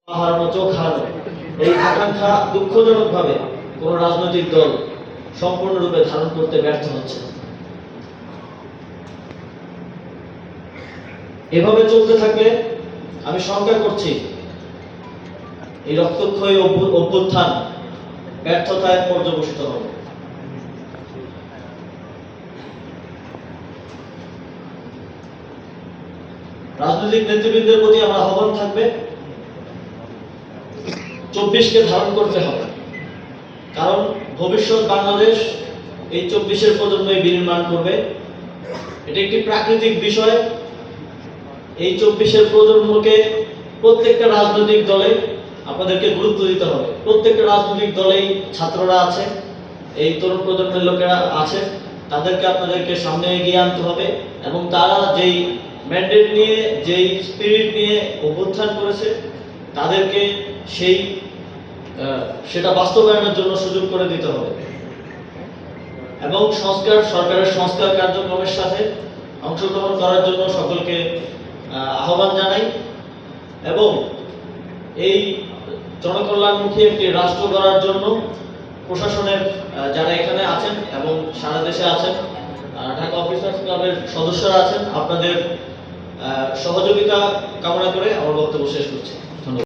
হারানো, চোখ হারানো, এই আকাঙ্ক্ষা দুঃখজনকভাবে কোন রাজনৈতিক দল সম্পূর্ণরূপে ধারণ করতে ব্যর্থ হচ্ছে। এভাবে চলতে থাকলে আমি শঙ্কা করছি এই রক্তক্ষয়ী অভ্যুত্থান ব্যর্থতায় পর্যবসিত হবে। রাজনৈতিক নেতৃবৃন্দের প্রতি আমার আহ্বান থাকবে 24কে ধারণ করতে হবে, কারণ ভবিষ্যৎ বাংলাদেশ এই 24-এর প্রজন্মই বিনির্মাণ করবে। এটা একটি প্রাকৃতিক বিষয়। এই 24-এর প্রজন্মকে প্রত্যেকটা রাজনৈতিক দলে আপনাদেরকে গুরুত্ব দিতে হবে। প্রত্যেকটা রাজনৈতিক দলেই ছাত্ররা আছে, এই তরুণ প্রজন্মের লোকেরা আছে, তাদেরকে আপনাদেরকে সামনে এগিয়ে আনতে হবে এবং তারা যেই ম্যান্ডেট নিয়ে, যেই স্পিরিট নিয়ে অভ্যুত্থান করেছে, তাদেরকে সেটা বাস্তবায়নের জন্য সুযোগ করে দিতে হবে এবং সরকারের সংস্কার কার্যক্রমের সাথে অংশগ্রহণ করার জন্য সকলকে আহ্বান জানাই এবং এই জনকল্যাণমুখী একটি রাষ্ট্র গড়ার জন্য প্রশাসনের যারা এখানে আছেন এবং সারা দেশে আছেন, ঢাকা অফিসার্স ক্লাবের সদস্যরা আছেন, আপনাদের সহযোগিতা কামনা করে আমার বক্তব্য শেষ করছি।